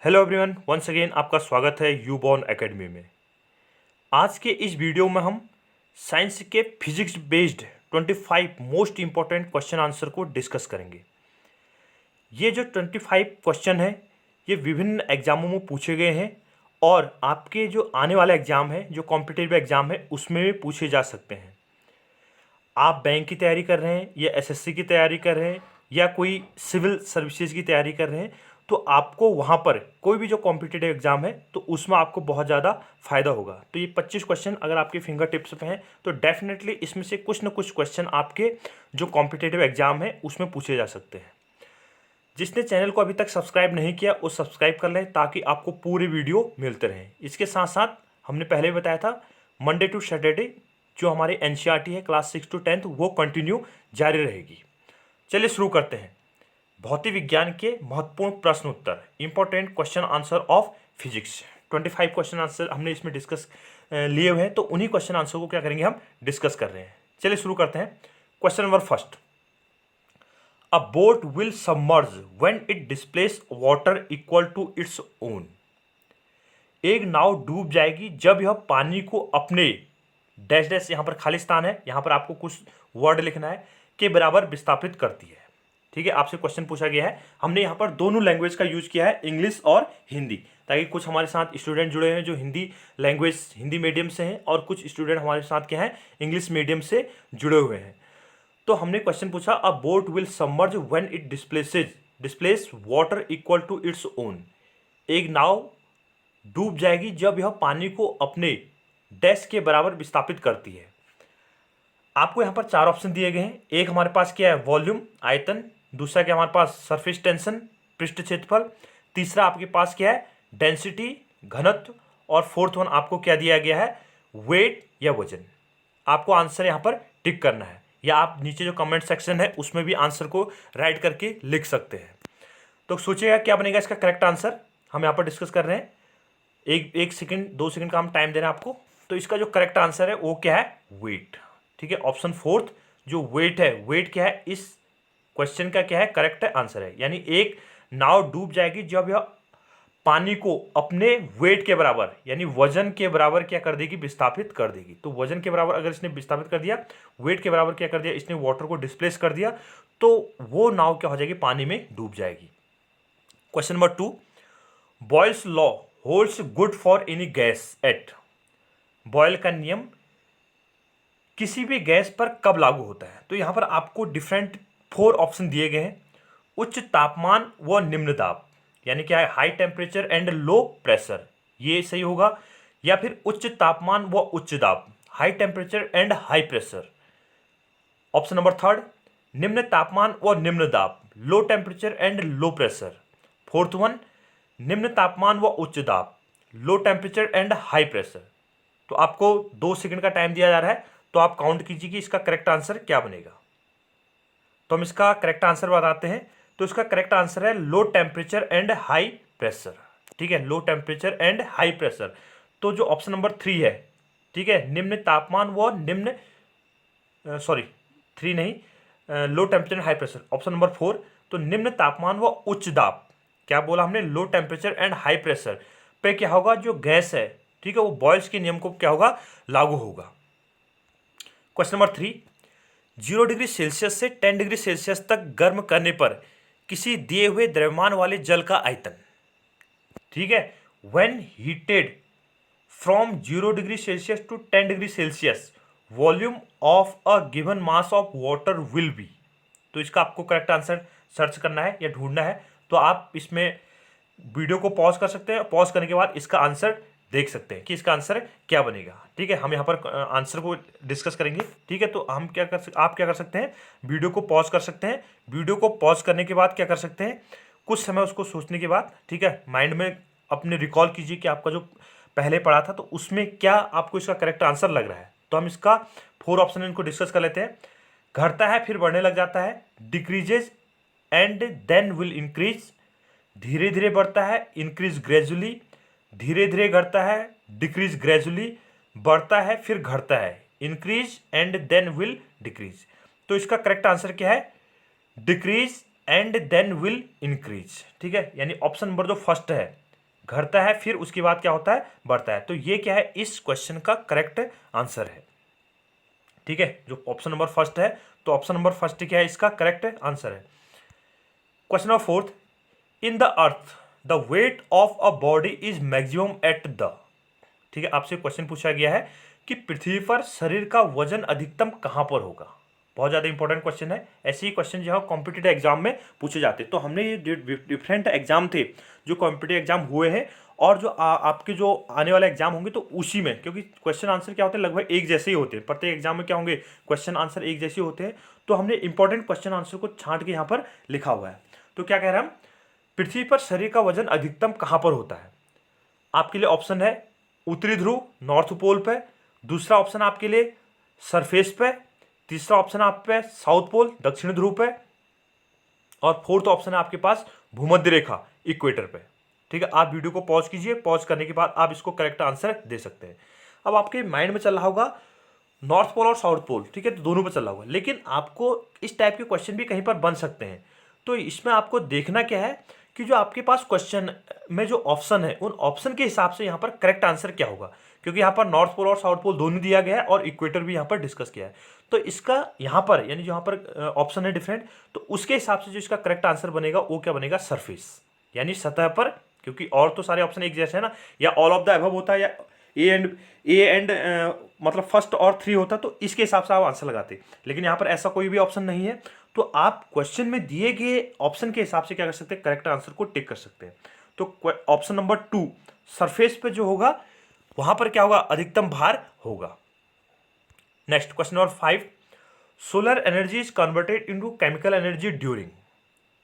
Hello everyone, once again आपका स्वागत है यूबॉर्न एकेडमी में। आज के इस वीडियो में हम साइंस के physics based 25 most important question answer को डिस्कस करेंगे। ये जो 25 क्वेश्चन है ये विभिन्न एग्जामों में पूछे गए हैं और आपके जो आने वाला एग्जाम है, जो कॉम्पिटिटिव एग्जाम है, उसमें भी पूछे जा सकते हैं। आप बैंक की तैयारी कर रहे हैं या एसएससी की तैयारी कर रहे हैं या कोई सिविल सर्विसेज की तैयारी कर रहे हैं, तो आपको वहाँ पर कोई भी जो कॉम्पिटिटिव एग्जाम है तो उसमें आपको बहुत ज़्यादा फायदा होगा। तो ये 25 क्वेश्चन अगर आपके फिंगर टिप्स पे हैं तो डेफिनेटली इसमें से कुछ ना कुछ क्वेश्चन आपके जो कॉम्पिटिटिव एग्जाम है उसमें पूछे जा सकते हैं। जिसने चैनल को अभी तक सब्सक्राइब नहीं किया वो सब्सक्राइब कर लें ताकि आपको पूरे वीडियो मिलते रहें। इसके साथ साथ हमने पहले भी बताया था मंडे टू सैटरडे जो हमारे एनसीईआरटी है क्लास 6 to 10 वो कंटिन्यू जारी रहेगी। चलिए शुरू करते हैं। भौतिक विज्ञान के महत्वपूर्ण प्रश्न उत्तर, important question answer of physics. 25 question answer हमने इसमें डिस्कस लिए हुए हैं, तो उन्हीं क्वेश्चन आंसर को क्या करेंगे हम डिस्कस कर रहे हैं। चलिए शुरू करते हैं। Question number first, a boat will submerge when it displace water equal to its own. एक नाव डूब जाएगी जब यह पानी को अपने डैश डैश, यहाँ पर खाली स्थान है, यहाँ पर आपको कुछ वर्ड लिखना है, के बराबर विस्थापित करती है। ठीक है, आपसे क्वेश्चन पूछा गया है। हमने यहाँ पर दोनों लैंग्वेज का यूज किया है, इंग्लिश और हिंदी, ताकि कुछ हमारे साथ स्टूडेंट जुड़े हैं जो हिंदी लैंग्वेज, हिंदी मीडियम से हैं और कुछ स्टूडेंट हमारे साथ क्या हैं इंग्लिश मीडियम से जुड़े हुए हैं। तो हमने क्वेश्चन पूछा, a boat will submerge when it displace water equal to its own. एक नाव डूब जाएगी जब यह पानी को अपने डैश के बराबर विस्थापित करती है। आपको यहाँ पर चार ऑप्शन दिए गए हैं। एक हमारे पास क्या है, वॉल्यूम आयतन। दूसरा क्या हमारे पास, सरफेस टेंशन पृष्ठ क्षेत्रफल। तीसरा आपके पास क्या है, डेंसिटी घनत्व। और फोर्थ वन आपको क्या दिया गया है, वेट या वजन। आपको आंसर यहाँ पर टिक करना है या आप नीचे जो कमेंट सेक्शन है उसमें भी आंसर को राइट करके लिख सकते हैं। तो सोचिएगा क्या बनेगा इसका करेक्ट आंसर, हम यहाँ पर डिस्कस कर रहे हैं। एक सेकंड 2 सेकंड का हम टाइम दे रहे हैं आपको। तो इसका जो करेक्ट आंसर है वो क्या है, वेट। ठीक है, ऑप्शन फोर्थ जो वेट है, वेट क्या है इस क्वेश्चन का क्या है, करेक्ट आंसर है। यानी एक नाव डूब जाएगी जब यह पानी को अपने वेट के बराबर यानी वजन के बराबर क्या कर देगी, विस्थापित कर देगी। तो वजन के बराबर अगर इसने विस्थापित कर दिया, वेट के बराबर क्या कर दिया, इसने वाटर को डिस्प्लेस कर दिया, तो वो नाव क्या हो जाएगी, पानी में डूब जाएगी। Question number 2, Boyle's law holds good for any gas at. Boyle का नियम किसी भी गैस पर कब लागू होता है। तो यहां पर आपको डिफरेंट 4 ऑप्शन दिए गए हैं। उच्च तापमान व निम्न दाब, यानी क्या है, high temperature and low pressure, ये सही होगा। या फिर उच्च तापमान व उच्च दाब, high temperature and high pressure. Option number 3, निम्न तापमान व निम्न दाब, low temperature and low pressure. Fourth one, निम्न तापमान व उच्च दाब, low temperature and high pressure. तो आपको 2 सेकंड का टाइम दिया जा रहा है, तो आप काउंट कीजिए कि इसका करेक्ट आंसर क्या बनेगा। तो हम इसका करेक्ट आंसर बताते हैं। तो इसका करेक्ट आंसर है low temperature and high pressure. ठीक है, low temperature and high pressure. तो जो ऑप्शन नंबर 3 है, ठीक है, निम्न तापमान व निम्न, सॉरी 3 नहीं, low temperature high pressure, option number 4। तो निम्न तापमान व उच्च दाब, क्या बोला हमने, low temperature and high pressure पे क्या होगा, जो गैस है, ठीक है, वो बॉयल्स के नियम को क्या होगा, लागू होगा। क्वेश्चन नंबर 3, 0 डिग्री सेल्सियस से 10 डिग्री सेल्सियस तक गर्म करने पर किसी दिए हुए द्रव्यमान वाले जल का आयतन, ठीक है, when heated from 0 degree Celsius to 10 degree Celsius, volume of a given mass of water will be. तो इसका आपको करेक्ट आंसर सर्च करना है या ढूंढना है। तो आप इसमें वीडियो को पॉज कर सकते हैं, पॉज करने के बाद इसका आंसर देख सकते हैं कि इसका आंसर क्या बनेगा। ठीक है, हम यहाँ पर आंसर को डिस्कस करेंगे। ठीक है, तो हम आप क्या कर सकते हैं, वीडियो को पॉज कर सकते हैं। वीडियो को पॉज करने के बाद क्या कर सकते हैं, कुछ समय उसको सोचने के बाद, ठीक है, माइंड में अपने रिकॉल कीजिए कि आपका जो पहले पढ़ा था तो उसमें क्या आपको इसका करेक्ट आंसर लग रहा है। तो हम इसका 4 ऑप्शन इनको डिस्कस कर लेते हैं। घटता है फिर बढ़ने लग जाता है, decreases and then will increase, धीरे धीरे बढ़ता है, इंक्रीज ग्रेजुअली, धीरे धीरे घटता है, डिक्रीज ग्रेजुअली, बढ़ता है फिर घटता है, increase and then will decrease. तो इसका करेक्ट आंसर क्या है, decrease and then will increase. ठीक है, यानी ऑप्शन नंबर जो फर्स्ट है घटता है, फिर उसके बाद क्या होता है, बढ़ता है। तो ये क्या है, इस क्वेश्चन का करेक्ट आंसर है। ठीक है, जो ऑप्शन नंबर फर्स्ट है, तो ऑप्शन नंबर फर्स्ट क्या है, इसका करेक्ट आंसर है। Question number fourth, in the earth the weight of a body is maximum at the. ठीक है, आपसे क्वेश्चन पूछा गया है कि पृथ्वी पर शरीर का वजन अधिकतम कहां पर होगा। बहुत ज़्यादा इंपॉर्टेंट क्वेश्चन है। ऐसे ही क्वेश्चन जो है कॉम्पिटिटिव एग्जाम में पूछे जाते हैं। तो हमने ये डिफरेंट एग्जाम थे जो कॉम्पिटिटिव एग्जाम हुए हैं, और जो आपके जो आने वाले एग्जाम होंगे तो उसी में, क्योंकि क्वेश्चन आंसर क्या होते हैं, लगभग एक जैसे ही होते हैं। प्रत्येक एग्जाम में क्या होंगे, क्वेश्चन आंसर एक जैसे होते हैं। तो हमने इंपॉर्टेंट क्वेश्चन आंसर को छांट के यहाँ पर लिखा हुआ है। तो क्या कह रहे हैं हम, पृथ्वी पर शरीर का वजन अधिकतम कहाँ पर होता है। आपके लिए ऑप्शन है उत्तरी ध्रुव, नॉर्थ पोल पे। दूसरा ऑप्शन आपके लिए सरफेस पे। तीसरा ऑप्शन आप पे साउथ पोल, दक्षिण ध्रुव पे। और फोर्थ ऑप्शन है आपके पास भूमध्य रेखा, इक्वेटर पे। ठीक है, आप वीडियो को पॉज कीजिए, पॉज करने के बाद आप इसको करेक्ट आंसर दे सकते हैं। अब आपके माइंड में चल रहा होगा नॉर्थ पोल और साउथ पोल, ठीक है, तो दोनों पे चल रहा होगा, लेकिन आपको इस टाइप के क्वेश्चन भी कहीं पर बन सकते हैं। तो इसमें आपको देखना क्या है कि जो आपके पास क्वेश्चन में जो ऑप्शन है, उन ऑप्शन के हिसाब से यहाँ पर करेक्ट आंसर क्या होगा, क्योंकि यहाँ पर नॉर्थ पोल और साउथ पोल दोनों दिया गया है और इक्वेटर भी यहाँ पर डिस्कस किया है। तो इसका यहाँ पर यानी जो यहाँ पर ऑप्शन है डिफरेंट, तो उसके हिसाब से जो इसका करेक्ट आंसर बनेगा वो क्या बनेगा, सरफेस, यानी सतह पर। क्योंकि और तो सारे ऑप्शन एक जैसे है ना, या ऑल ऑफ द अबव होता है, या ए एंड मतलब फर्स्ट और थ्री होता, तो इसके हिसाब से आप आंसर लगाते। लेकिन यहाँ पर ऐसा कोई भी ऑप्शन नहीं है, तो आप क्वेश्चन में दिए गए ऑप्शन के हिसाब से क्या कर सकते हैं, करेक्ट आंसर को टिक कर सकते हैं। तो ऑप्शन नंबर 2 सरफेस पे जो होगा वहां पर क्या होगा, अधिकतम भार होगा। Next question number 5, solar energy is converted into chemical energy during.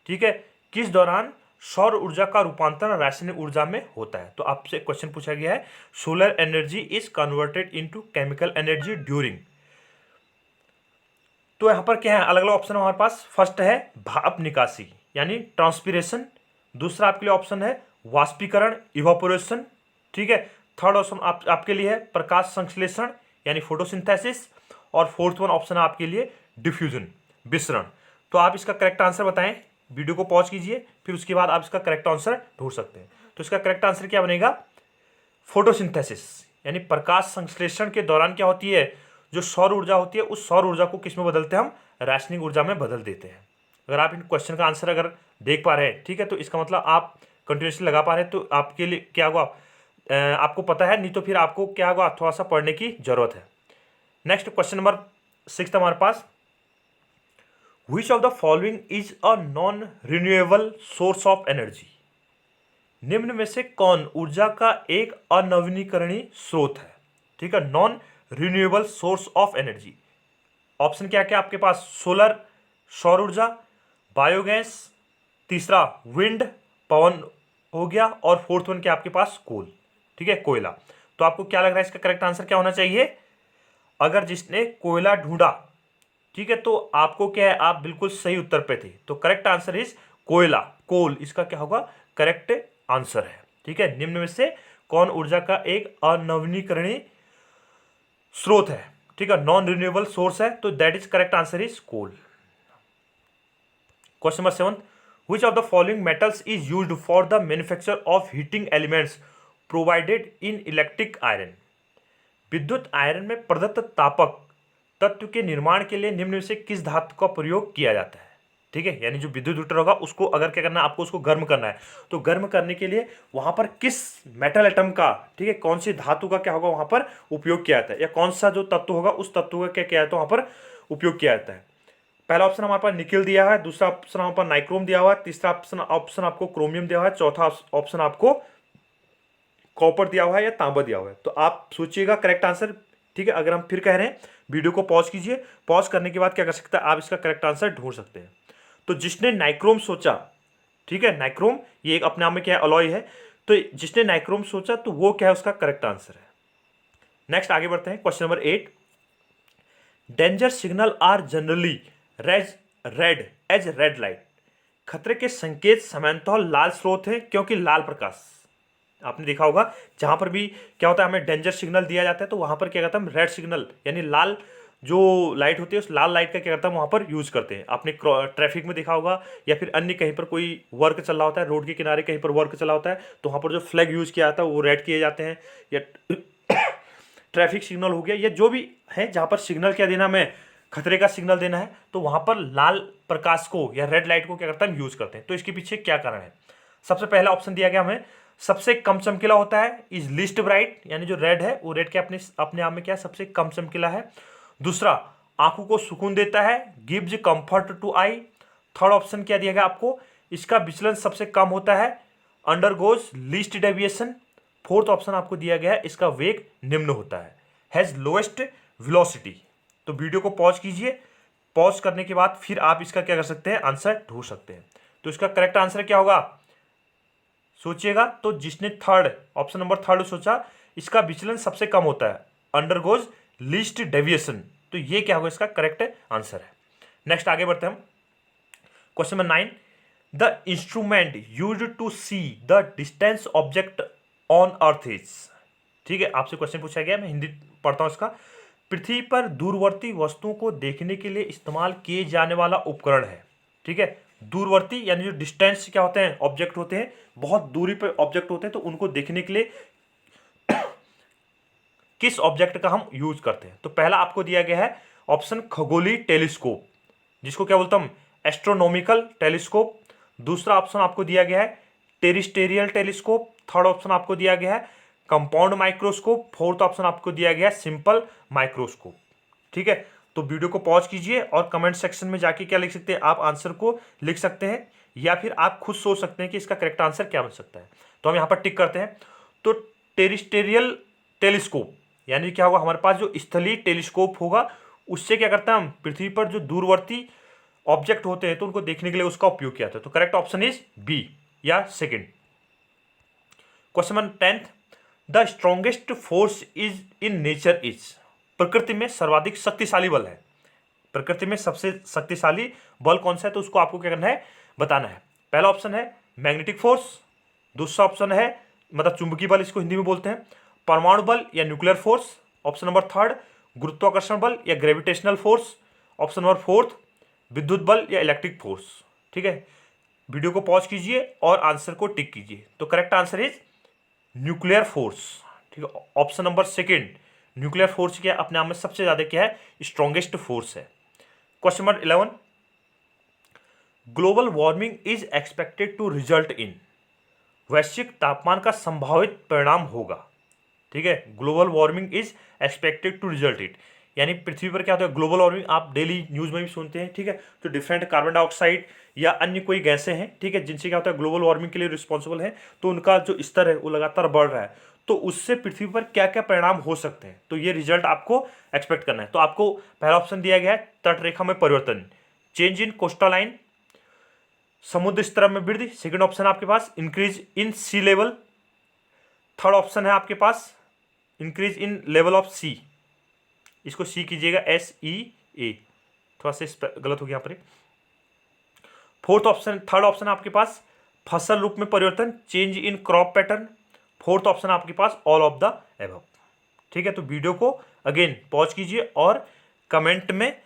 ठीक है, किस दौरान सौर ऊर्जा का रूपांतरण रासायनिक ऊर्जा में होता है। तो आपसे क्वेश्चन पूछा गया है, solar energy is converted into chemical energy during. तो यहां पर क्या है, अलग अलग ऑप्शन हमारे पास। फर्स्ट है भाप निकासी यानी ट्रांसपिरेशन। दूसरा आपके लिए ऑप्शन है वाष्पीकरण, इवापोरेशन। ठीक है, थर्ड ऑप्शन आपके लिए है प्रकाश संश्लेषण यानी फोटोसिंथेसिस। और फोर्थ वन ऑप्शन है आपके लिए डिफ्यूजन, विसरण। तो आप इसका करेक्ट आंसर बताएं, वीडियो को पॉज कीजिए, फिर उसके बाद आप इसका करेक्ट आंसर ढूंढ सकते हैं। तो इसका करेक्ट आंसर क्या बनेगा, फोटोसिंथेसिस, यानी प्रकाश संश्लेषण के दौरान क्या होती है, जो सौर ऊर्जा होती है, उस सौर ऊर्जा को किस में बदलते हैं हम, रासायनिक ऊर्जा में बदल देते हैं। अगर आप इन क्वेश्चन का आंसर अगर देख पा रहे हैं, ठीक है, तो इसका मतलब आप कंटिन्यूसली लगा पा रहे हैं, तो आपके लिए क्या होगा, आपको पता है, नहीं तो फिर आपको क्या होगा, थोड़ा सा पढ़ने की जरूरत है। नेक्स्ट क्वेश्चन नंबर 6 हमारे पास, Which of the following is a non-renewable source of energy? निम्न में से कौन ऊर्जा का एक अनवीनीकरणीय स्रोत है। ठीक है, non renewable source of energy. Option क्या क्या आपके पास, सोलर सौर ऊर्जा, बायोगैस, तीसरा विंड पवन हो गया, और फोर्थ वन क्या आपके पास कोल। ठीक है, कोयला। तो आपको क्या लग रहा है इसका करेक्ट आंसर क्या होना चाहिए, अगर जिसने कोयला ढूंढा, ठीक है, तो आपको क्या है, आप बिल्कुल सही उत्तर पे थे। तो करेक्ट आंसर इज कोयला, कोल, इसका क्या होगा करेक्ट आंसर है। ठीक है, निम्न में से कौन ऊर्जा का एक अनवीनीकरणीय स्रोत है। ठीक है, नॉन रिन्यूएबल सोर्स है, तो that is correct answer is coal. Question number 7, which of the following metals is used for the manufacture of heating elements provided in electric iron. विद्युत आयरन में प्रदत्त तापक तत्व के निर्माण के लिए निम्न में से किस धातु का प्रयोग किया जाता है। ठीक है, यानी जो विद्युत हीटर होगा उसको अगर क्या करना है, आपको उसको गर्म करना है, तो गर्म करने के लिए वहां पर किस मेटल एटम का, ठीक है, कौन सी धातु का क्या होगा वहां पर उपयोग किया जाता है, या कौन सा जो तत्व होगा उस तत्व का क्या किया जाता है वहां पर उपयोग किया जाता है। पहला ऑप्शन हमारे पास निकेल दिया है, दूसरा ऑप्शन हमारे पास नाइक्रोम दिया हुआ है, तीसरा ऑप्शन आपको क्रोमियम दिया हुआ है, चौथा ऑप्शन आपको कॉपर दिया हुआ है या तांबा दिया हुआ है। तो आप सोचिएगा करेक्ट आंसर। ठीक है, अगर हम फिर कह रहे हैं, वीडियो को पॉज कीजिए, पॉज करने के बाद क्या कर सकते हैं, आप इसका करेक्ट आंसर ढूंढ सकते हैं। तो जिसने नाइक्रोम सोचा, ठीक है, नाइक्रोम ये एक अपने आप में क्या है, अलॉय है, तो जिसने नाइक्रोम सोचा तो वो क्या है, उसका करेक्ट आंसर है। नेक्स्ट आगे बढ़ते हैं, question number 8, danger signal are generally red as red light. खतरे के संकेत सामान्यतः लाल स्रोत है, क्योंकि लाल प्रकाश, आपने देखा होगा जहां पर भी क्या होता है, हमें डेंजर सिग्नल दिया जाता है तो वहां पर क्या कहता है, हम रेड सिग्नल यानी लाल जो लाइट होती है उस लाल लाइट का क्या करता है वहाँ पर यूज़ करते हैं। आपने ट्रैफिक में देखा होगा या फिर अन्य कहीं पर कोई वर्क चल रहा होता है, रोड के किनारे कहीं पर वर्क चला होता है, तो वहाँ पर जो फ्लैग यूज़ किया जाता है वो रेड किए जाते हैं। या ट्रैफिक सिग्नल हो गया या जो भी है जहाँ पर सिग्नल क्या देना, हमें खतरे का सिग्नल देना है, तो वहाँ पर लाल प्रकाश को या रेड लाइट को क्या करता है हम यूज़ करते हैं। तो इसके पीछे क्या कारण है? सबसे पहला ऑप्शन दिया गया हमें, सबसे कम चमकीला होता है, इज लिस्ट ब्राइट, यानी जो रेड है वो रेड के अपने आप में क्या सबसे कम चमकीला है। दूसरा, आंखों को सुकून देता है, gives comfort to eye. Third option क्या दिया गया आपको, इसका विचलन सबसे कम होता है, undergoes least deviation. Fourth option आपको दिया गया है, इसका वेग निम्न होता है, हैज लोएस्ट वेलोसिटी। तो वीडियो को पॉज कीजिए, पॉज करने के बाद फिर आप इसका क्या कर सकते हैं, आंसर ढूंढ सकते हैं। तो इसका करेक्ट आंसर क्या होगा सोचिएगा। तो जिसने थर्ड ऑप्शन नंबर थर्ड सोचा, इसका विचलन सबसे कम होता है, अंडरगोज लीस्ट डेविएशन, तो ये क्या होगा इसका करेक्ट आंसर है। नेक्स्ट आगे बढ़ते हैं हम। Question number 9, the instrument used to see the distance object on earth is. ठीक है, आपसे क्वेश्चन पूछा गया, मैं हिंदी पढ़ता हूं इसका। पृथ्वी पर दूरवर्ती वस्तुओं को देखने के लिए इस्तेमाल किए जाने वाला उपकरण है। ठीक है, दूरवर्ती यानी जो डिस्टेंस क्या होते हैं, ऑब्जेक्ट होते हैं, बहुत दूरी पर ऑब्जेक्ट होते हैं, तो उनको देखने के लिए किस ऑब्जेक्ट का हम यूज करते हैं। तो पहला आपको दिया गया है ऑप्शन खगोलीय टेलीस्कोप, जिसको क्या बोलता हूं एस्ट्रोनॉमिकल टेलीस्कोप। दूसरा ऑप्शन आपको दिया गया है टेरिस्टेरियल टेलीस्कोप। थर्ड ऑप्शन आपको दिया गया है कंपाउंड माइक्रोस्कोप। फोर्थ ऑप्शन आपको दिया गया है सिंपल माइक्रोस्कोप। ठीक है, तो वीडियो को पॉज कीजिए और कमेंट सेक्शन में जाके क्या लिख सकते हैं, आप आंसर को लिख सकते हैं या फिर आप खुद सोच सकते हैं कि इसका करेक्ट आंसर क्या बन सकता है। तो हम यहाँ पर टिक करते हैं। तो टेरिस्टेरियल टेलीस्कोप यानी क्या होगा, हमारे पास जो स्थलीय टेलीस्कोप होगा उससे क्या करता है हम पृथ्वी पर जो दूरवर्ती ऑब्जेक्ट होते हैं तो उनको देखने के लिए उसका उपयोग किया जाता है। तो करेक्ट ऑप्शन इज बी या second. Question number 10, the strongest force is in nature is. प्रकृति में सर्वाधिक शक्तिशाली बल है, प्रकृति में सबसे शक्तिशाली बल कौन सा है, तो उसको आपको क्या करना है बताना है। पहला ऑप्शन है मैग्नेटिक फोर्स। दूसरा ऑप्शन है मतलब चुंबकीय बल, इसको हिंदी में बोलते हैं, परमाणु बल या nuclear force. Option number third गुरुत्वाकर्षण बल या gravitational force. Option number fourth विद्युत बल या इलेक्ट्रिक फोर्स। ठीक है, वीडियो को पॉज कीजिए और आंसर को टिक कीजिए। तो correct answer is nuclear force. ठीक है, option number second nuclear force क्या अपने आप में सबसे ज्यादा क्या है, स्ट्रॉन्गेस्ट फोर्स है। Question number 11, global warming is expected to result in. वैश्विक तापमान का संभावित परिणाम होगा। ठीक है, global warming is expected to result it, यानी पृथ्वी पर क्या होता है ग्लोबल वार्मिंग, आप डेली न्यूज में भी सुनते हैं। ठीक है, तो डिफरेंट कार्बन डाइऑक्साइड या अन्य कोई गैसें हैं, ठीक है, जिनसे क्या होता है ग्लोबल वार्मिंग के लिए रिस्पॉन्सिबल है, तो उनका जो स्तर है वो लगातार बढ़ रहा है। तो उससे पृथ्वी पर क्या क्या परिणाम हो सकते हैं, तो ये रिजल्ट आपको एक्सपेक्ट करना है। तो आपको पहला ऑप्शन दिया गया है तट रेखा में परिवर्तन, चेंज इन कोस्टल लाइन, समुद्र स्तर में वृद्धि। सेकंड ऑप्शन आपके पास increase in sea level. Third option है आपके पास increase in level of sea, इसको सी कीजिएगा SEA, थोड़ा सा गलत हो गया यहाँ पर। फोर्थ ऑप्शन थर्ड ऑप्शन आपके पास फसल रूप में परिवर्तन, change in crop pattern. Fourth option आपके पास ऑल ऑफ द एबव। ठीक है, तो वीडियो को अगेन पॉज कीजिए और कमेंट में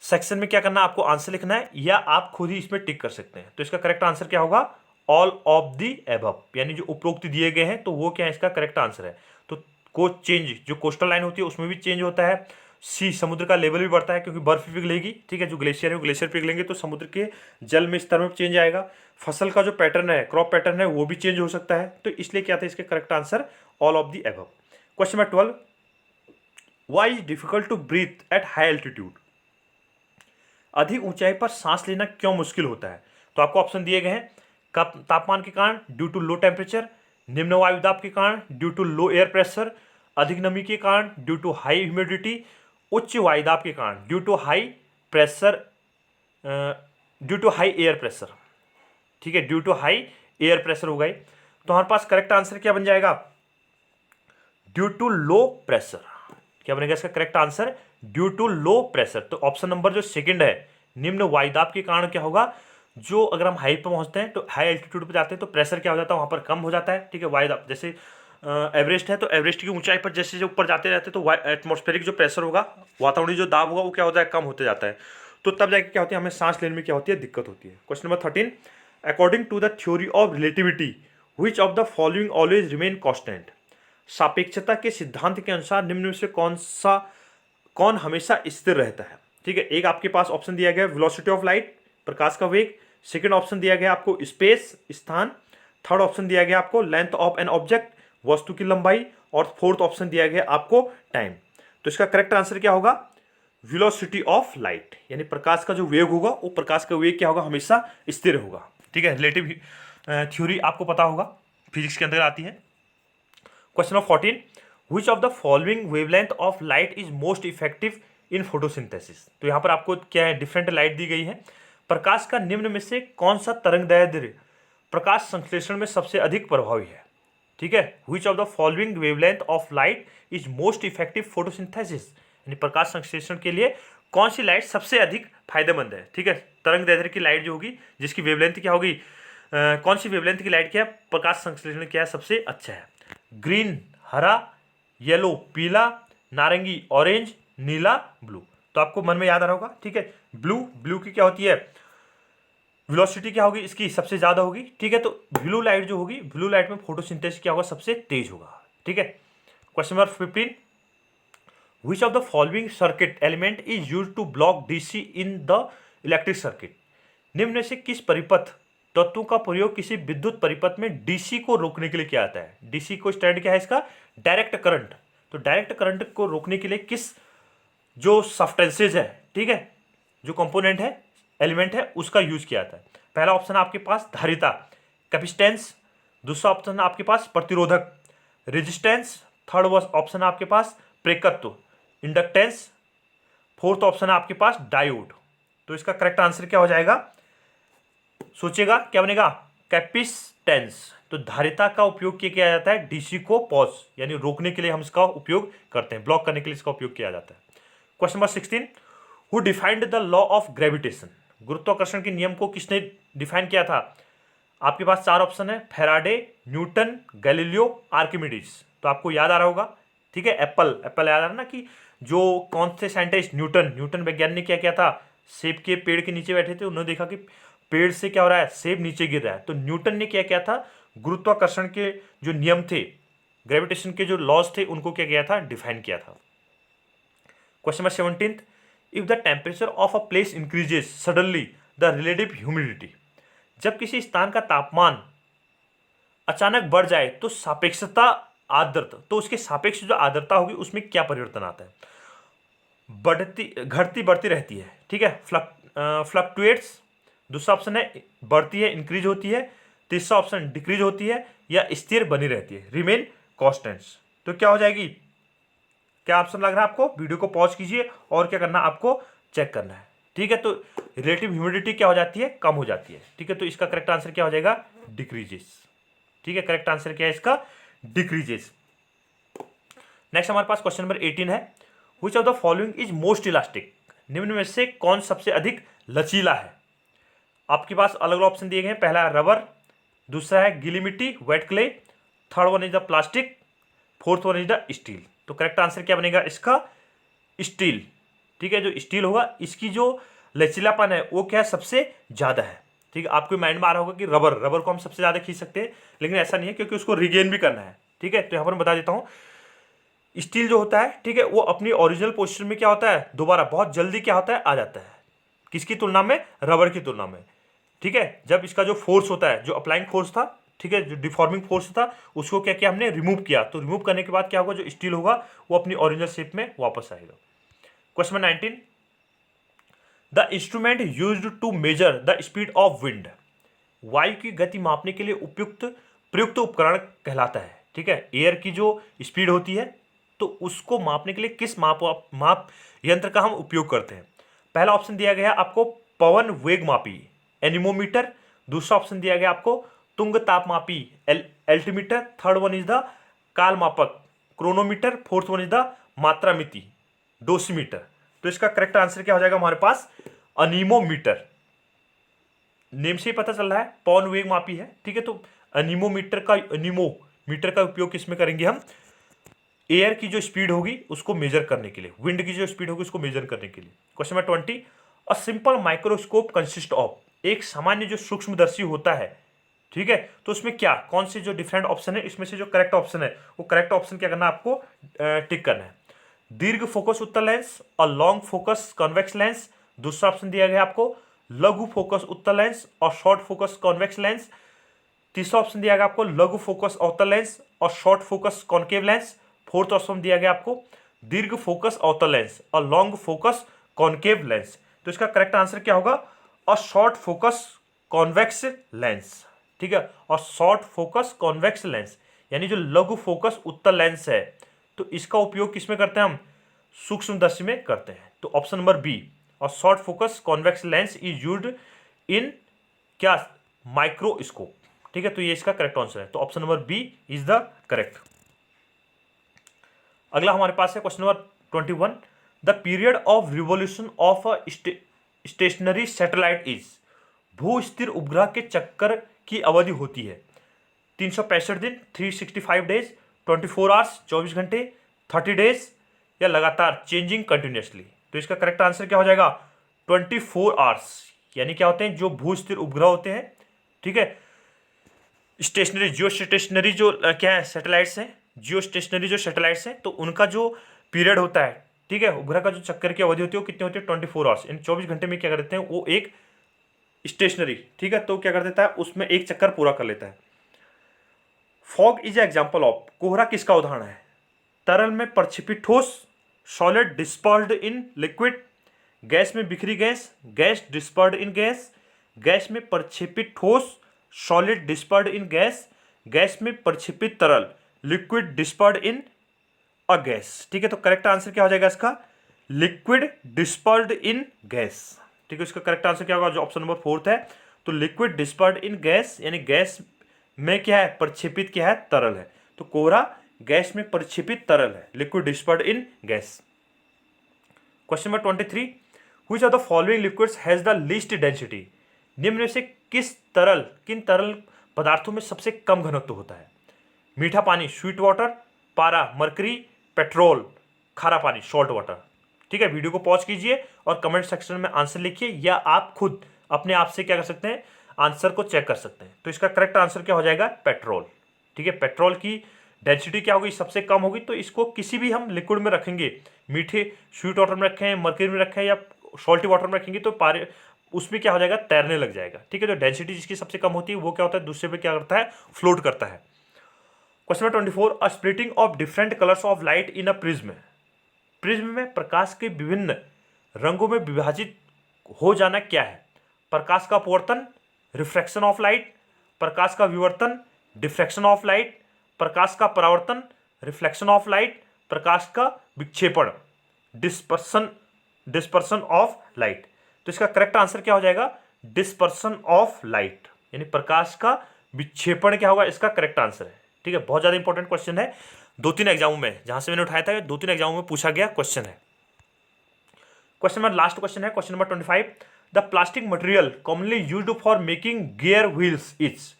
सेक्शन में क्या करना है, आपको आंसर लिखना है या आप खुद ही इसमें टिक कर सकते हैं। तो इसका करेक्ट आंसर क्या होगा, ऑल ऑफ द एबव, यानी जो उपरोक्त दिए गए हैं तो वो क्या है इसका करेक्ट आंसर है। तो को चेंज जो कोस्टल लाइन होती है उसमें भी चेंज होता है, सी समुद्र का लेवल भी बढ़ता है क्योंकि बर्फ पिघलेगी। ठीक है, जो ग्लेशियर है वो ग्लेशियर पिघलेंगे तो समुद्र के जल में स्तर में चेंज आएगा। फसल का जो पैटर्न है क्रॉप पैटर्न है वो भी चेंज हो सकता है। तो इसलिए क्या था इसके correct answer all of the above. Question number 12, why is difficult to breathe at high altitude. अधिक ऊंचाई पर सांस लेना क्यों मुश्किल होता है। तो आपको ऑप्शन दिए गए हैं, कम तापमान के कारण ड्यू टू लो टेम्परेचर, निम्न वायुदाब के कारण due to low air pressure, अधिक नमी के कारण ड्यू टू हाई ह्यूमिडिटी, उच्च वायुदाब के कारण due to high pressure, due to high air pressure. ठीक है, due to high air pressure हो गई। तो हमारे पास करेक्ट आंसर क्या बन जाएगा, ड्यू टू लो प्रेशर। क्या बनेगा इसका correct answer, due to low pressure. तो ऑप्शन नंबर जो सेकंड है निम्न वायुदाब के कारण क्या होगा, जो अगर हम हाई पर पहुंचते हैं तो हाई एल्टीट्यूड पर जाते हैं तो प्रेशर क्या हो जाता है वहां पर कम हो जाता है। ठीक है, वायुदाब जैसे एवरेस्ट है, तो एवरेस्ट की ऊंचाई पर जैसे जो ऊपर जाते रहते हैं तो एटमॉस्फेरिक जो प्रेशर होगा, वातावरणीय जो दाब होगा वो क्या होता है, कम होते जाता है। तो तब जाके क्या होती है, हमें सांस लेने में क्या होती है, दिक्कत होती है। Question number 13, according to the theory of relativity which of the following always remain constant. सापेक्षता के सिद्धांत के अनुसार निम्न में से कौन हमेशा स्थिर रहता है। ठीक है, एक आपके पास ऑप्शन दिया गया वेलोसिटी ऑफ लाइट, प्रकाश का वेग। सेकंड ऑप्शन दिया गया आपको स्पेस, स्थान। थर्ड ऑप्शन दिया गया आपको लेंथ ऑफ एन ऑब्जेक्ट, वस्तु की लंबाई। और फोर्थ ऑप्शन दिया गया आपको टाइम। तो इसका करेक्ट आंसर क्या होगा, वेलोसिटी ऑफ लाइट, यानी प्रकाश का जो वेग होगा वो प्रकाश का वेग क्या होगा, हमेशा स्थिर होगा। ठीक है, रिलेटिव थ्योरी आपको पता होगा, फिजिक्स के अंदर आती है। Question number 14, which of the following wavelength of light is most effective in photosynthesis. तो यहाँ पर आपको क्या है, डिफरेंट लाइट दी गई है। प्रकाश का निम्न में से कौन सा तरंगदैर्ध्य प्रकाश संश्लेषण में सबसे अधिक प्रभावी है। ठीक है, विच of the following wavelength of light is most effective photosynthesis, यानी प्रकाश संश्लेषण के लिए कौन सी लाइट सबसे अधिक फायदेमंद है। ठीक है, तरंगदैर्ध्य की लाइट जो होगी, जिसकी वेवलेंथ क्या होगी, कौन सी वेवलेंथ की लाइट क्या है, प्रकाश संश्लेषण क्या है, सबसे अच्छा है। ग्रीन हरा, येलो पीला, नारंगी ऑरेंज, नीला ब्लू। तो आपको मन में याद आ रहा होगा। ठीक है, ब्लू की क्या होती है, वेलोसिटी क्या होगी इसकी, सबसे ज्यादा होगी। ठीक है, तो ब्लू लाइट जो होगी, ब्लू लाइट में फोटोसिंथेसिस क्या होगा, सबसे तेज होगा। ठीक है, question number 15, which of the following circuit element is use to block DC in the electric circuit. निम्न में से किस परिपथ तत्वों का प्रयोग किसी विद्युत परिपथ में डीसी को रोकने के लिए किया जाता है। डीसी को स्टैंड क्या है इसका, डायरेक्ट करंट। तो डायरेक्ट करंट को रोकने के लिए किस जो सब्सटेंसेज है, ठीक है, जो कंपोनेंट है, एलिमेंट है, उसका यूज किया जाता है। पहला ऑप्शन है आपके पास धारिता, कैपेसिटेंस। दूसरा ऑप्शन है आपके पास प्रतिरोधक, रेजिस्टेंस। थर्ड ऑप्शन है आपके पास प्रेरकत्व, इंडक्टेंस। फोर्थ ऑप्शन है आपके पास डायोड। तो इसका करेक्ट आंसर क्या हो जाएगा, सोचेगा क्या बनेगा, कैपेसिटेंस। तो धारिता का उपयोग किया जाता है डीसी को पॉज यानी रोकने के लिए, हम इसका उपयोग करते हैं, ब्लॉक करने के लिए इसका उपयोग किया जाता है। Question number 16, who defined the law of gravitation. गुरुत्वाकर्षण के नियम को किसने डिफाइन किया था। आपके पास चार ऑप्शन है, फेराडे, न्यूटन, गैलीलियो, आर्किमिडीज। तो आपको याद आ रहा होगा। ठीक है, एप्पल याद आ रहा है ना, कि जो कौन से साइंटिस्ट, न्यूटन वैज्ञानिक ने क्या किया था, सेब के पेड़ के नीचे बैठे थे, उन्होंने देखा कि पेड़ से क्या हो रहा है, सेब नीचे गिर रहा है। तो न्यूटन ने क्या किया था, गुरुत्वाकर्षण के जो नियम थे, ग्रेविटेशन के जो लॉज थे, उनको क्या किया था, डिफाइन किया था। Question number 17, if the temperature of a place increases suddenly the relative humidity. जब किसी स्थान का तापमान अचानक बढ़ जाए तो सापेक्षता आर्द्रता, तो उसके सापेक्ष जो आर्द्रता होगी उसमें क्या परिवर्तन आता है, घटती बढ़ती रहती है। ठीक है, फ्लक्टुएट्स। दूसरा ऑप्शन है बढ़ती है, इंक्रीज होती है। तीसरा ऑप्शन डिक्रीज होती है या स्थिर बनी रहती है, रिमेन कॉन्स्टेंट्स। तो क्या हो जाएगी, क्या ऑप्शन लग रहा है आपको, वीडियो को पॉज कीजिए और क्या करना, आपको चेक करना है। ठीक है, तो रिलेटिव ह्यूमिडिटी क्या हो जाती है, कम हो जाती है। ठीक है, तो इसका करेक्ट आंसर क्या हो जाएगा, डिक्रीजेस। ठीक है, करेक्ट आंसर क्या है इसका, डिक्रीजेस। नेक्स्ट हमारे पास क्वेश्चन नंबर 18 है, which of the following is most elastic. निम्न में से कौन सबसे अधिक लचीला है। आपके पास अलग अलग ऑप्शन दिए गए हैं। पहला है रबर, दूसरा है गीली मिट्टी, wait clay, third one is the plastic, fourth one is the steel. तो करेक्ट आंसर क्या बनेगा इसका, स्टील। ठीक है, जो स्टील होगा इसकी जो लचीलापन है वो क्या है, सबसे ज्यादा है। ठीक है, आपके माइंड में आ रहा होगा कि रबर को हम सबसे ज्यादा खींच सकते हैं, लेकिन ऐसा नहीं है, क्योंकि उसको रिगेन भी करना है। ठीक है, तो यहाँ पर मैं बता देता हूँ, स्टील जो होता है, ठीक है, वो अपनी ओरिजिनल पोजीशन में क्या होता है, दोबारा बहुत जल्दी क्या होता है, आ जाता है। किसकी तुलना में, रबर की तुलना में। ठीक है, जब इसका जो फोर्स होता है, जो अप्लाइंग फोर्स था, ठीक है, जो डिफॉर्मिंग फोर्स था, उसको क्या किया हमने, रिमूव किया। तो रिमूव करने के बाद क्या होगा, जो स्टील होगा वो अपनी ओरिजिनल शेप में वापस आएगा। Question number 19, the instrument used to measure the speed of wind. वायु की गति मापने के लिए प्रयुक्त उपकरण कहलाता है। ठीक है, एयर की जो स्पीड होती है, तो उसको मापने के लिए किस माप यंत्र का हम उपयोग करते हैं। पहला ऑप्शन दिया गया आपको पवन वेग मापी, एनीमोमीटर। दूसरा ऑप्शन दिया गया आपको तुंग तापमापी, altimeter. Third one is the काल मापक, chronometer. Fourth one is the मात्रा मिति, डोसीमीटर। तो इसका करेक्ट आंसर क्या हो जाएगा हमारे पास, अनीमोमीटर। नेम से ही पता चल रहा है, पवन वेग मापी है। ठीक है, तो अनीमोमीटर का अनीमो मीटर का उपयोग किसमें करेंगे हम? एयर की जो स्पीड होगी उसको मेजर करने के लिए, विंड की जो स्पीड होगी उसको मेजर करने के लिए। Question number 20, a simple microscope consist of, एक सामान्य जो सूक्ष्मदर्शी होता है, ठीक है, तो उसमें क्या, कौन से जो डिफरेंट ऑप्शन है इसमें से जो करेक्ट ऑप्शन है वो करेक्ट ऑप्शन क्या करना है आपको, टिक करना है। दीर्घ फोकस उत्तल लेंस और लॉन्ग फोकस कॉन्वेक्स लेंस, दूसरा ऑप्शन दिया गया आपको लघु फोकस उत्तल लेंस और शॉर्ट फोकस कॉन्वेक्स लेंस, तीसरा ऑप्शन दिया गया आपको लघु फोकस अवतल लेंस और short focus concave lens, fourth option दिया गया आपको दीर्घ फोकस अवतल लेंस और लॉन्ग फोकस कॉन्केव लेंस। तो इसका करेक्ट आंसर क्या होगा? और शॉर्ट फोकस कॉन्वेक्स लेंस, ठीक है, और शॉर्ट फोकस कॉन्वेक्स लेंस यानी जो लघु फोकस उत्तल लेंस है, तो इसका उपयोग किसमें करते हैं हम? सूक्ष्मदर्शी में करते हैं। तो ऑप्शन नंबर बी, और short focus convex lens is used in क्या? माइक्रोस्कोप, ठीक है, तो ये इसका करेक्ट आंसर है। तो option number B is the correct. अगला हमारे पास है question number 21, the period of revolution of a stationary satellite is, भू स्थिर उपग्रह के चक्कर की अवधि होती है 365 दिन, 365 डेज, 24 आवर्स 24 घंटे, 30 डेज, या लगातार चेंजिंग कंटिन्यूसली। तो इसका करेक्ट आंसर क्या हो जाएगा? 24 आवर्स, यानी क्या होते हैं जो भू स्थिर उपग्रह होते हैं, ठीक है, स्टेशनरी जियो स्टेशनरी जो क्या है सैटेलाइट्स हैं, जियो स्टेशनरी जो सैटेलाइट्स हैं, तो उनका जो पीरियड होता है, ठीक है, उपग्रह का जो चक्कर की अवधि होती है वो कितनी होती है? 24 आवर्स। इन 24 घंटे में क्या कर देते हैं वो एक स्टेशनरी, ठीक है, तो क्या कर देता है उसमें एक चक्कर पूरा कर लेता है। फॉग इज एग्जाम्पल ऑफ, कोहरा किसका उदाहरण है? तरल में प्रक्षेपित ठोस, solid dispersed in liquid, gas में बिखरी गैस, गैस डिस्पर्स्ड इन गैस, गैस में प्रक्षेपित ठोस, सॉलिड डिस्पर्स्ड इन गैस, गैस में प्रक्षेपित तरल, liquid dispersed in a gas, ठीक है, तो करेक्ट आंसर क्या हो जाएगा इसका? लिक्विड डिस्पर्स्ड इन गैस, ठीक है, इसका करेक्ट आंसर क्या होगा? जो ऑप्शन नंबर 4 है, तो लिक्विड डिस्पर्स्ड इन गैस यानी गैस में क्या है? प्रक्षेपित क्या है? तरल है। तो कोहरा गैस में प्रक्षेपित तरल है, liquid dispersed in gas. Question number 23, which of the following liquids has the least density, निम्न में से किन तरल पदार्थों में सबसे कम घनत्व होता है? मीठा पानी स्वीट वाटर, पारा मरकरी, पेट्रोल खारा पानी सॉल्ट वाटर, ठीक है। वीडियो को पॉज कीजिए और कमेंट सेक्शन में आंसर लिखिए, या आप खुद अपने आप से क्या कर सकते हैं? आंसर को चेक कर सकते हैं। तो इसका करेक्ट आंसर क्या हो जाएगा? पेट्रोल, ठीक है। पेट्रोल की डेंसिटी क्या होगी? सबसे कम होगी। तो इसको किसी भी हम लिक्विड में रखेंगे, मीठे स्वीट वाटर में रखें, मरकरी में रखें या सॉल्टी वाटर में रखेंगे, तो पारे उसमें क्या हो जाएगा? तैरने लग जाएगा, ठीक है। तो डेंसिटी जिसकी सबसे कम होती है वो क्या होता है? दूसरे पे क्या करता है? फ्लोट करता है। Question number 24, a splitting of different colours of light in a prism, prism में प्रकाश के विभिन्न रंगों में विभाजित हो जाना क्या है? प्रकाश का अपवर्तन, रिफ्रैक्शन ऑफ लाइट, प्रकाश का विवर्तन, डिफ्रैक्शन ऑफ लाइट, प्रकाश का परावर्तन, रिफ्लेक्शन ऑफ लाइट, प्रकाश का विक्षेपण, डिस्पर्सन ऑफ लाइट। तो इसका करेक्ट आंसर क्या हो जाएगा? डिस्पर्सन ऑफ लाइट, यानी प्रकाश का विक्षेपण क्या होगा? इसका करेक्ट आंसर है, ठीक है। बहुत ज्यादा इंपॉर्टेंट क्वेश्चन है, 2-3 एग्जामों में, जहां से मैंने उठाया था 2-3 एग्जामों में पूछा गया क्वेश्चन है। क्वेश्चन नंबर लास्ट क्वेश्चन है, question number 25, the plastic material commonly used for making gear wheels is,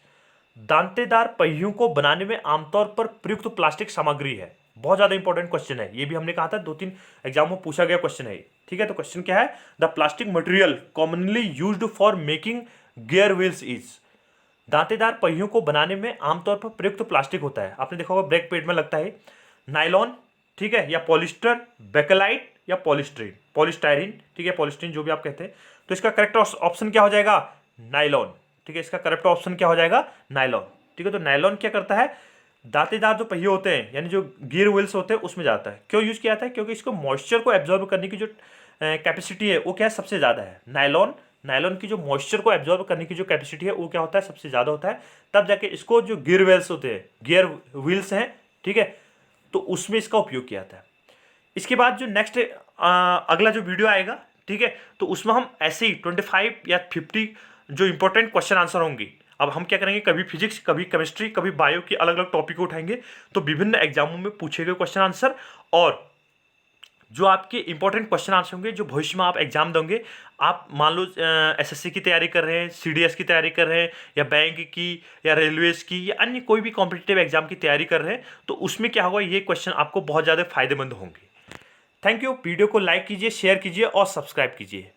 दांतेदार पहियों को बनाने में आमतौर पर प्रयुक्त प्लास्टिक सामग्री है। बहुत ज्यादा इंपॉर्टेंट क्वेश्चन है, ये भी हमने कहा था 2-3 एग्जाम में पूछा गया क्वेश्चन है, ठीक है। तो क्वेश्चन क्या है? The plastic material commonly used for making gear wheels is, दांतेदार पहियों को बनाने में आमतौर पर प्रयुक्त प्लास्टिक होता है। आपने देखा होगा ब्रेक पेड में लगता है नायलॉन, ठीक है, या पॉलिस्टर, बेकेलाइट या पॉलिस्टाइरिन, ठीक है, पॉलिस्टीन जो भी आप कहते हैं। तो इसका करेक्ट ऑप्शन क्या हो जाएगा? नायलॉन, ठीक है। इसका करेक्ट ऑप्शन क्या हो जाएगा? नायलॉन, ठीक है। तो नायलॉन क्या करता है? दांतेदार जो पहिए होते हैं यानी जो गियर व्हील्स होते हैं उसमें जाता है। क्यों यूज किया जाता है? क्योंकि इसको मॉइस्चर को एब्जॉर्ब करने की जो कैपेसिटी है वो क्या है? सबसे ज्यादा है। नायलॉन की जो मॉइस्चर को एब्जॉर्ब करने की जो कैपेसिटी है वो क्या होता है? सबसे ज्यादा होता है। तब जाके इसको जो गियर व्हील्स होते हैं, गियर व्हील्स हैं, ठीक है, तो उसमें इसका उपयोग किया जाता है। इसके बाद जो नेक्स्ट अगला जो वीडियो आएगा, ठीक है, तो उसमें हम ऐसे ही 25 या 50 जो इंपॉर्टेंट क्वेश्चन आंसर होंगे। अब हम क्या करेंगे? कभी फिजिक्स, कभी केमिस्ट्री, कभी बायो की अलग अलग टॉपिक उठाएंगे, तो विभिन्न एग्जामों में पूछे गए क्वेश्चन आंसर और जो आपके इंपॉर्टेंट क्वेश्चन आंसर होंगे, जो भविष्य में आप एग्जाम दोगे। आप मान लो एसएससी की तैयारी कर रहे हैं, सीडीएस की तैयारी कर रहे हैं, या बैंक की, या रेलवेज की, या अन्य कोई भी कॉम्पिटिटिव एग्जाम की तैयारी कर रहे हैं, तो उसमें क्या होगा, ये क्वेश्चन आपको बहुत ज़्यादा फायदेमंद होंगे। Thank you. वीडियो को लाइक कीजिए, शेयर कीजिए और सब्सक्राइब कीजिए।